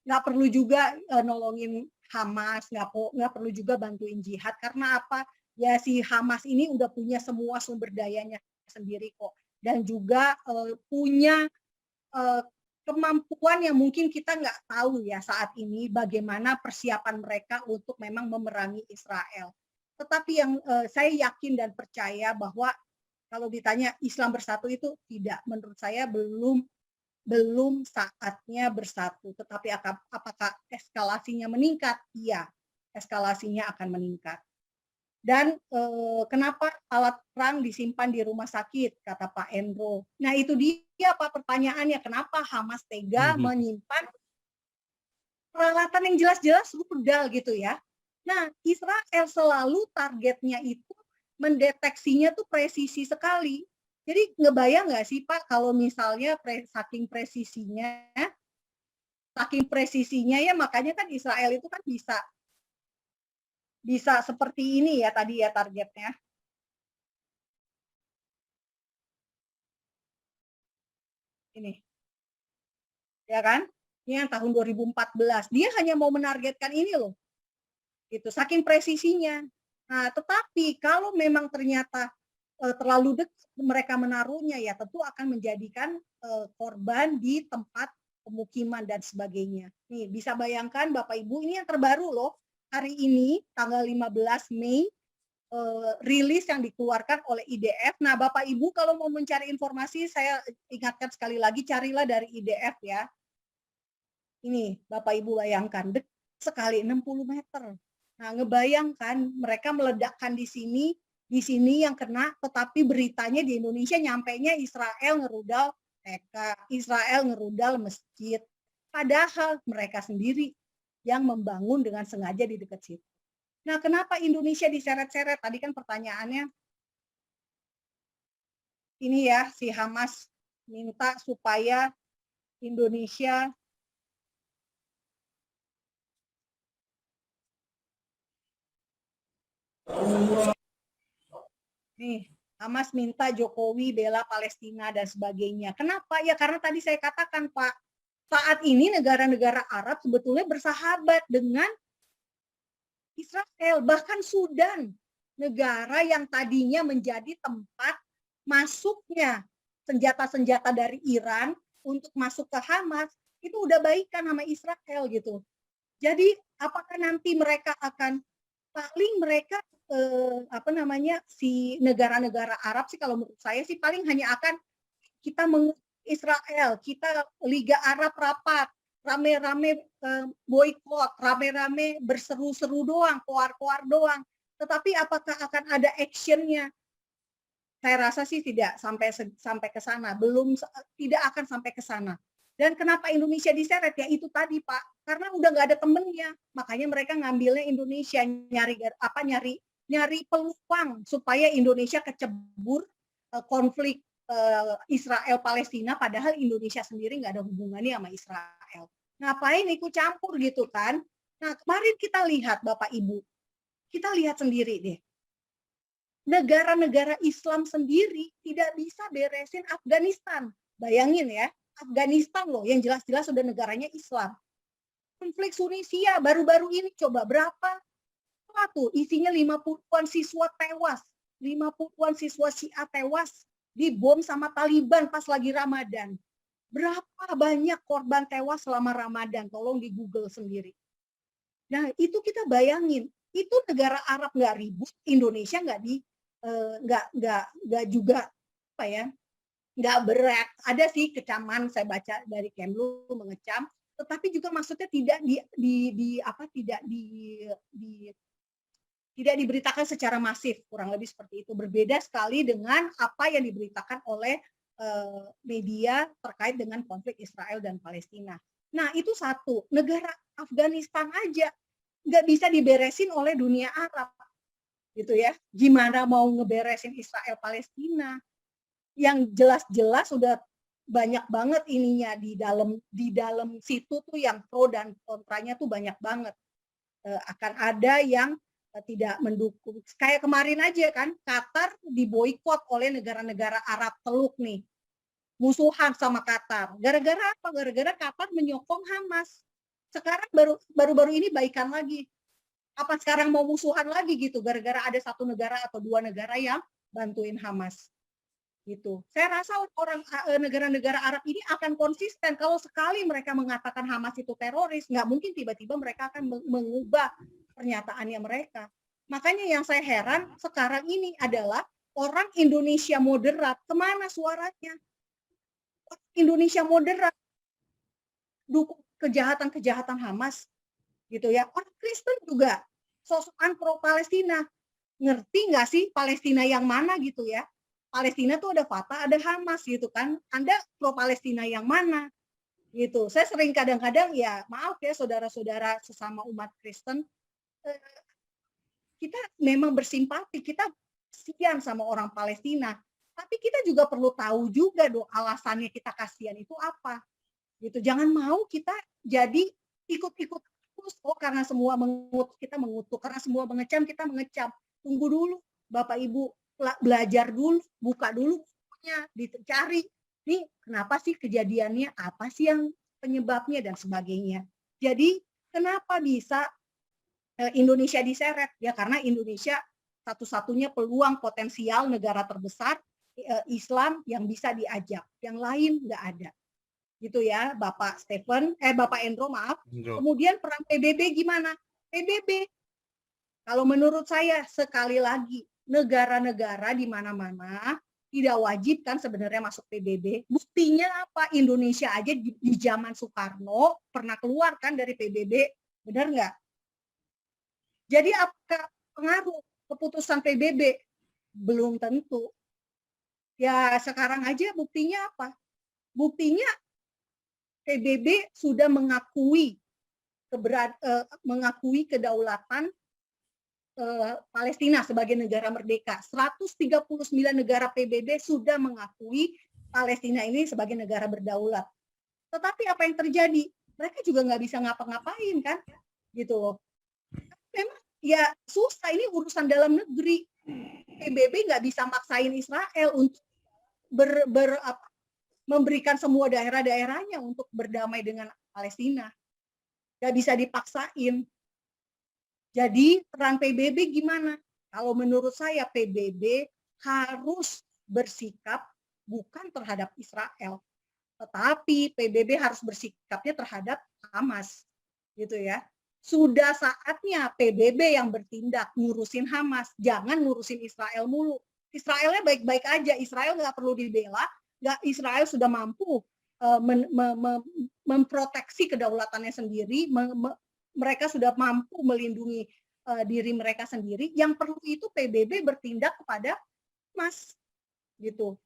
nggak perlu juga nolongin Hamas, nggak perlu juga bantuin jihad. Karena apa? Ya si Hamas ini udah punya semua sumber dayanya sendiri kok. Dan juga punya kemampuan yang mungkin kita nggak tahu ya saat ini bagaimana persiapan mereka untuk memang memerangi Israel. Tetapi yang saya yakin dan percaya bahwa kalau ditanya Islam bersatu itu tidak, menurut saya belum saatnya bersatu. Tetapi apakah eskalasinya meningkat? Iya, eskalasinya akan meningkat. Dan kenapa alat perang disimpan di rumah sakit, kata Pak Endro. Nah itu dia Pak pertanyaannya, kenapa Hamas tega menyimpan peralatan yang jelas-jelas rudal gitu ya. Nah Israel selalu targetnya itu mendeteksinya tuh presisi sekali. Jadi ngebayang nggak sih Pak kalau misalnya saking presisinya ya makanya kan Israel itu kan bisa seperti ini ya tadi ya targetnya. Ini. Ya kan? Ini yang tahun 2014. Dia hanya mau menargetkan ini loh. Itu saking presisinya. Nah, tetapi kalau memang ternyata terlalu dekat mereka menaruhnya ya tentu akan menjadikan korban di tempat pemukiman dan sebagainya. Nih, bisa bayangkan Bapak Ibu ini yang terbaru loh. Hari ini tanggal 15 Mei rilis yang dikeluarkan oleh IDF. Nah, Bapak Ibu kalau mau mencari informasi saya ingatkan sekali lagi carilah dari IDF ya. Ini Bapak Ibu bayangkan dekat sekali 60 meter. Nah, ngebayangkan mereka meledakkan di sini yang kena, tetapi beritanya di Indonesia nyampainya Israel ngerudal TK, Israel ngerudal masjid. Padahal mereka sendiri yang membangun dengan sengaja di dekat situ. Nah, kenapa Indonesia diseret-seret? Tadi kan pertanyaannya, ini ya, si Hamas minta supaya Indonesia nih, Hamas minta Jokowi bela Palestina dan sebagainya. Kenapa? Ya karena tadi saya katakan Pak, saat ini negara-negara Arab sebetulnya bersahabat dengan Israel, bahkan Sudan, negara yang tadinya menjadi tempat masuknya senjata-senjata dari Iran untuk masuk ke Hamas, itu udah baikan sama Israel gitu. Jadi apakah nanti mereka akan paling mereka si negara-negara Arab sih kalau menurut saya sih paling hanya akan kita Israel, kita Liga Arab rapat, rame-rame boykot, rame-rame berseru-seru doang, koar-koar doang. Tetapi apakah akan ada actionnya? Saya rasa sih tidak sampai ke sana, tidak akan sampai ke sana. Dan kenapa Indonesia diseret? Ya itu tadi Pak, karena udah nggak ada temennya, makanya mereka ngambilnya Indonesia, nyari peluang supaya Indonesia kecebur konflik Israel Palestina, padahal Indonesia sendiri nggak ada hubungannya sama Israel. Ngapain ikut campur gitu kan? Nah kemarin kita lihat Bapak Ibu, kita lihat sendiri deh, negara-negara Islam sendiri tidak bisa beresin Afghanistan. Bayangin ya, Afghanistan loh yang jelas-jelas sudah negaranya Islam. Konflik Tunisia baru-baru ini coba berapa? Tuh isinya 50-an siswa tewas. 50-an siswa Syiah tewas dibom sama Taliban pas lagi Ramadan. Berapa banyak korban tewas selama Ramadan? Tolong di Google sendiri. Nah, itu kita bayangin, itu negara Arab nggak ribut, Indonesia nggak juga apa ya, nggak berat. Ada sih kecaman, saya baca dari Kemlu mengecam, tetapi juga maksudnya tidak tidak diberitakan secara masif, kurang lebih seperti itu. Berbeda sekali dengan apa yang diberitakan oleh media terkait dengan konflik Israel dan Palestina. Nah itu satu, negara Afghanistan aja nggak bisa diberesin oleh dunia Arab, gitu ya. Gimana mau ngeberesin Israel Palestina? Yang jelas-jelas sudah banyak banget ininya di dalam situ tuh yang pro dan kontranya tuh banyak banget. Akan ada yang tidak mendukung. Kayak kemarin aja kan, Qatar diboikot oleh negara-negara Arab Teluk nih. Musuhan sama Qatar. Gara-gara apa? Gara-gara Qatar menyokong Hamas. Sekarang baru-baru ini baikan lagi. Apa sekarang mau musuhan lagi gitu? Gara-gara ada satu negara atau dua negara yang bantuin Hamas. Gitu. Saya rasa negara-negara Arab ini akan konsisten. Kalau sekali mereka mengatakan Hamas itu teroris, nggak mungkin tiba-tiba mereka akan mengubah pernyataannya mereka. Makanya yang saya heran sekarang ini adalah orang Indonesia moderat, kemana suaranya? Indonesia moderat dukung kejahatan-kejahatan Hamas, gitu ya. Orang Kristen juga sosokan pro Palestina, ngerti nggak sih Palestina yang mana gitu ya? Palestina tuh ada Fatah, ada Hamas gitu kan. Anda pro Palestina yang mana? Gitu. Saya sering kadang-kadang ya maaf ya saudara-saudara sesama umat Kristen, kita memang bersimpati, kita kasihan sama orang Palestina, tapi kita juga perlu tahu juga dong alasannya kita kasihan itu apa. Gitu. Jangan mau kita jadi ikut-ikut terus, oh karena semua mengutuk kita mengutuk, karena semua mengecam kita mengecam. Tunggu dulu Bapak Ibu, belajar dulu, buka dulu bukunya, dicari nih kenapa sih kejadiannya, apa sih yang penyebabnya dan sebagainya. Jadi kenapa bisa Indonesia diseret? Ya karena Indonesia satu-satunya peluang potensial negara terbesar Islam yang bisa diajak, yang lain nggak ada. Gitu ya, Bapak Endro, maaf. Kemudian perang PBB gimana? PBB, kalau menurut saya sekali lagi, negara-negara di mana-mana tidak wajib kan sebenarnya masuk PBB. Buktinya apa? Indonesia aja di zaman Soekarno pernah keluar kan dari PBB, benar nggak? Jadi apakah pengaruh keputusan PBB? Belum tentu. Ya sekarang aja buktinya apa? Buktinya PBB sudah mengakui kedaulatan Palestina sebagai negara merdeka. 139 negara PBB sudah mengakui Palestina ini sebagai negara berdaulat. Tetapi apa yang terjadi? Mereka juga nggak bisa ngapa-ngapain kan, gitu loh. Memang ya susah, ini urusan dalam negeri. PBB nggak bisa maksain Israel untuk memberikan semua daerah-daerahnya untuk berdamai dengan Palestina. Nggak bisa dipaksain. Jadi perang PBB gimana? Kalau menurut saya PBB harus bersikap bukan terhadap Israel, tetapi PBB harus bersikapnya terhadap Hamas, gitu ya. Sudah saatnya PBB yang bertindak ngurusin Hamas, jangan ngurusin Israel mulu. Israelnya baik-baik aja, Israel nggak perlu dibela, Israel sudah mampu memproteksi kedaulatannya sendiri, mereka sudah mampu melindungi diri mereka sendiri. Yang perlu itu PBB bertindak kepada Hamas, gitu.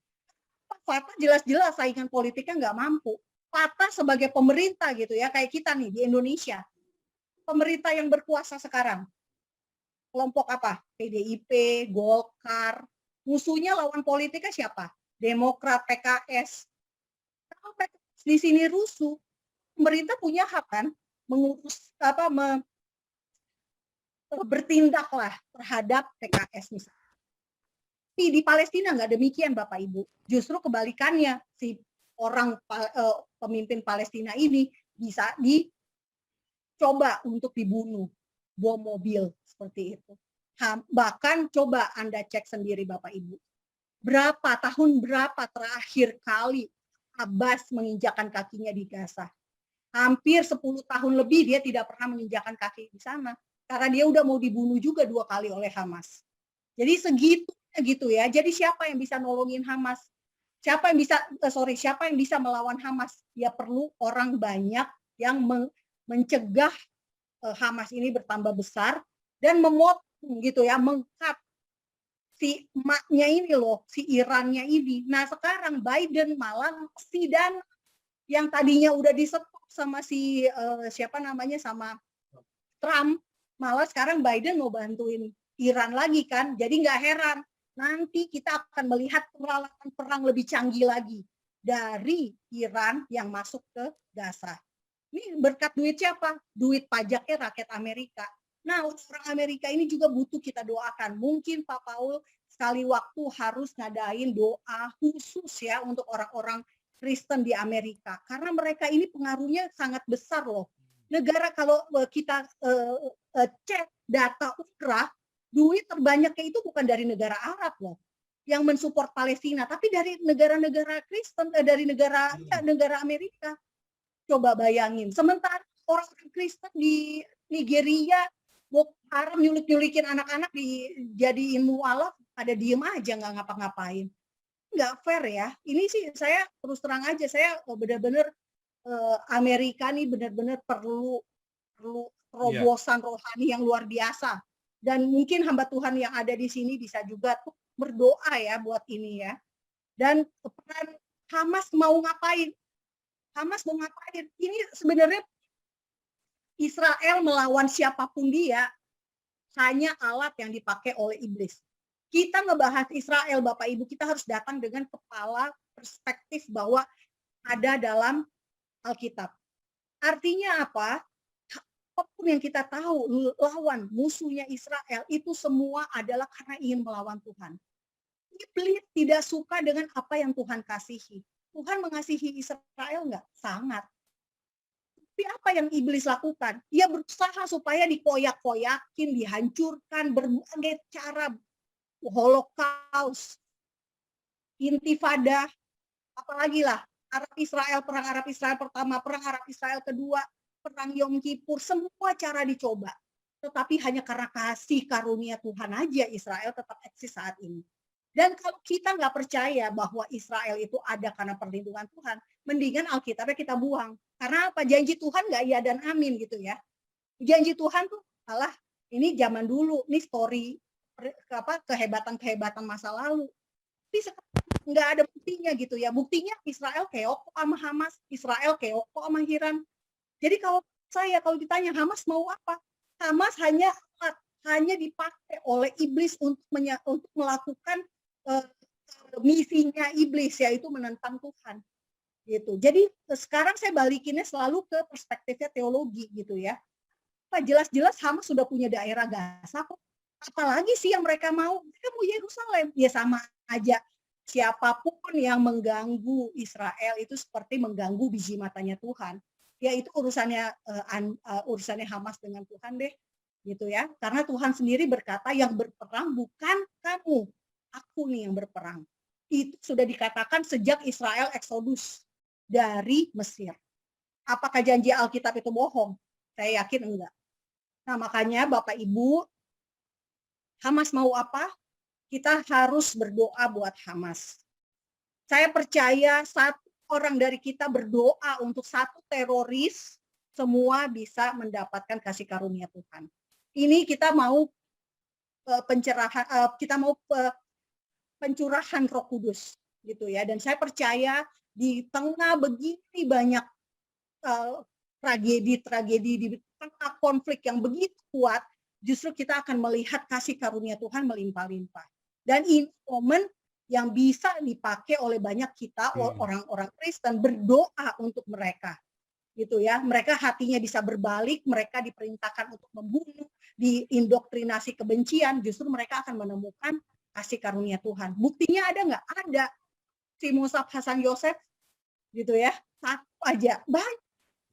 Fatah jelas-jelas saingan politiknya nggak mampu. Fatah sebagai pemerintah gitu ya, kayak kita nih di Indonesia. Pemerintah yang berkuasa sekarang. Kelompok apa? PDIP, Golkar. Musuhnya lawan politiknya siapa? Demokrat, PKS. Kalau PKS di sini rusuh, pemerintah punya hak kan mengurus bertindaklah terhadap PKS misalnya. Tapi di Palestina nggak demikian Bapak Ibu. Justru kebalikannya, si pemimpin Palestina ini bisa dicoba untuk dibunuh, bom mobil seperti itu. Bahkan coba Anda cek sendiri Bapak Ibu. Tahun berapa terakhir kali Abbas menginjakan kakinya di Gaza? Hampir 10 tahun lebih dia tidak pernah menginjakan kaki di sana. Karena dia udah mau dibunuh juga 2 kali oleh Hamas. Jadi segitu gitu ya. Jadi siapa yang bisa nolongin Hamas? Siapa yang bisa melawan Hamas? Ya perlu orang banyak yang mencegah Hamas ini bertambah besar dan memotong gitu ya, mengkat si emaknya ini loh, si Irannya ini. Nah sekarang Biden malah dan yang tadinya udah disetop sama sama Trump, malah sekarang Biden mau bantuin Iran lagi kan. Jadi nggak heran nanti kita akan melihat peralatan perang lebih canggih lagi dari Iran yang masuk ke Gaza. Ini berkat duit siapa? Duit pajaknya rakyat Amerika. Nah, orang Amerika ini juga butuh kita doakan. Mungkin Pak Paul sekali waktu harus ngadain doa khusus ya untuk orang-orang Kristen di Amerika. Karena mereka ini pengaruhnya sangat besar loh. Negara kalau kita cek data UNRWA, duit terbanyaknya itu bukan dari negara Arab loh yang mensupport Palestina, tapi dari negara-negara Kristen, dari negara Amerika. Coba bayangin, sementara orang Kristen di Nigeria, Boko Haram nyulik-nyulikin anak-anak dijadiin mualaf, pada diem aja nggak ngapa-ngapain. Nggak fair ya. Ini sih saya terus terang aja, saya benar-benar Amerika nih benar-benar perlu terobosan rohani yang luar biasa. Dan mungkin hamba Tuhan yang ada di sini bisa juga tuh berdoa ya buat ini ya. Dan peran Hamas mau ngapain? Ini sebenarnya Israel melawan siapapun dia hanya alat yang dipakai oleh iblis. Kita ngebahas Israel Bapak Ibu, kita harus datang dengan kepala perspektif bahwa ada dalam Alkitab. Artinya apa? Apapun yang kita tahu lawan musuhnya Israel itu semua adalah karena ingin melawan Tuhan. Iblis tidak suka dengan apa yang Tuhan kasihi. Tuhan mengasihi Israel enggak? Sangat. Tapi apa yang iblis lakukan? Dia berusaha supaya dikoyak-koyakin, dihancurkan berbagai cara, Holocaust, Intifada, apalagi lah perang Arab Israel pertama, perang Arab Israel kedua, perang Yom Kippur, semua cara dicoba. Tetapi hanya karena kasih karunia Tuhan aja Israel tetap eksis saat ini. Dan kalau kita nggak percaya bahwa Israel itu ada karena perlindungan Tuhan, mendingan Alkitabnya kita buang. Karena apa? Janji Tuhan nggak iya dan amin gitu ya. Janji Tuhan tuh ini zaman dulu, ini story kehebatan masa lalu. Tapi sekarang nggak ada buktinya gitu ya. Buktinya Israel keok sama Hamas, Israel keok sama Iran. Jadi kalau ditanya Hamas mau apa? Hamas hanya dipakai oleh iblis untuk melakukan misinya iblis, yaitu menentang Tuhan. Gitu. Jadi sekarang saya balikinnya selalu ke perspektifnya teologi gitu ya. Jelas-jelas Hamas sudah punya daerah Gaza kok. Apalagi sih yang mereka mau? Mereka mau Yerusalem. Ya sama aja. Siapapun yang mengganggu Israel itu seperti mengganggu biji matanya Tuhan. Ya itu urusannya Hamas dengan Tuhan deh. Gitu ya. Karena Tuhan sendiri berkata yang berperang bukan kamu. Aku nih yang berperang. Itu sudah dikatakan sejak Israel eksodus dari Mesir. Apakah janji Alkitab itu bohong? Saya yakin enggak. Nah makanya Bapak Ibu, Hamas mau apa? Kita harus berdoa buat Hamas. Saya percaya satu orang dari kita berdoa untuk satu teroris, semua bisa mendapatkan kasih karunia Tuhan. Ini kita mau pencurahan Roh Kudus. gitu ya. Dan saya percaya di tengah begini banyak tragedi-tragedi, di tengah konflik yang begitu kuat, justru kita akan melihat kasih karunia Tuhan melimpah-limpah. Dan ini momen yang bisa dipakai oleh banyak kita orang-orang Kristen berdoa untuk mereka. Gitu ya, mereka hatinya bisa berbalik, mereka diperintahkan untuk membunuh, diindoktrinasi kebencian, justru mereka akan menemukan kasih karunia Tuhan. Buktinya ada nggak? Ada. Si Musab Hasan Yosef, gitu ya, satu aja. Banyak.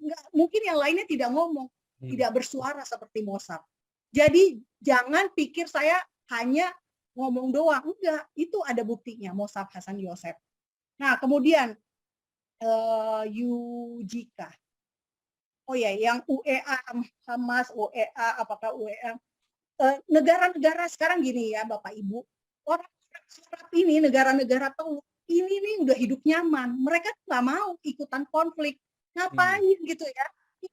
Nggak, mungkin yang lainnya tidak ngomong, tidak bersuara seperti Musab. Jadi jangan pikir saya hanya ngomong doang, enggak, itu ada buktinya, Musab Hasan Yosef. Nah, kemudian Yujika. Oh ya, yang UEA, Hamas, UEA, apakah UEA? Negara-negara sekarang gini ya, Bapak Ibu, orang Arab ini, negara-negara Teluk, ini nih udah hidup nyaman. Mereka nggak mau ikutan konflik. Ngapain gitu ya?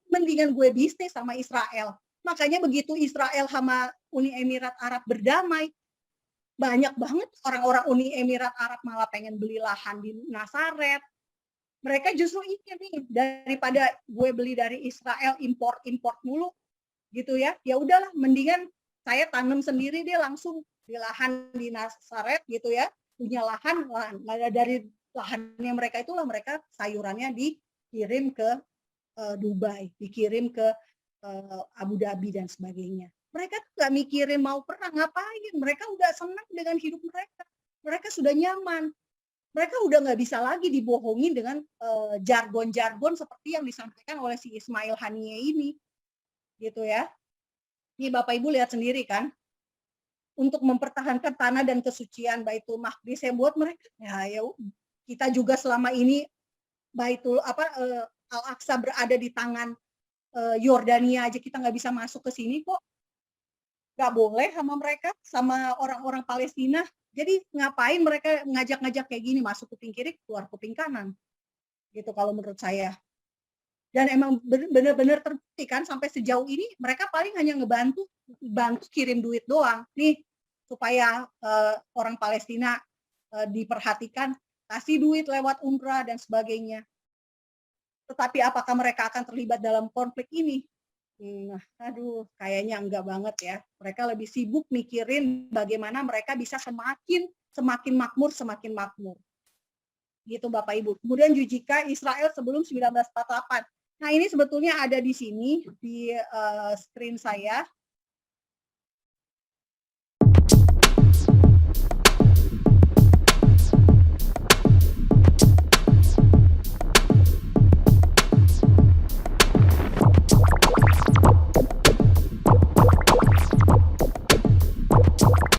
Mendingan gue bisnis sama Israel. Makanya begitu Israel sama Uni Emirat Arab berdamai, banyak banget orang-orang Uni Emirat Arab malah pengen beli lahan di Nazaret. Mereka justru ingin nih, daripada gue beli dari Israel import mulu gitu ya. Ya udahlah, mendingan saya tanam sendiri deh langsung di lahan di Nazaret gitu ya. Punya lahan dari lahannya mereka itulah mereka sayurannya dikirim ke Dubai, dikirim ke Abu Dhabi dan sebagainya. Mereka tuh nggak mikirin mau perang, ngapain? Mereka udah senang dengan hidup mereka. Mereka sudah nyaman. Mereka udah nggak bisa lagi dibohongin dengan jargon-jargon seperti yang disampaikan oleh si Ismail Haniyeh ini, gitu ya. Ini Bapak Ibu lihat sendiri kan, untuk mempertahankan tanah dan kesucian Baitul Maqdis yang buat mereka. Ya kita juga selama ini Baitul Al-Aqsa berada di tangan Yordania aja kita nggak bisa masuk ke sini kok. Nggak boleh sama mereka, sama orang-orang Palestina. Jadi ngapain mereka ngajak-ngajak kayak gini, masuk kuping kiri, keluar kuping kanan. Gitu kalau menurut saya. Dan emang benar-benar terbukti kan sampai sejauh ini mereka paling hanya bantu kirim duit doang. Nih supaya orang Palestina diperhatikan, kasih duit lewat UNRWA dan sebagainya. Tetapi apakah mereka akan terlibat dalam konflik ini? Aduh, kayaknya enggak banget ya. Mereka lebih sibuk mikirin bagaimana mereka bisa semakin makmur. Gitu Bapak Ibu. Kemudian Yujika, Israel sebelum 1948. Nah ini sebetulnya ada di sini, di screen saya.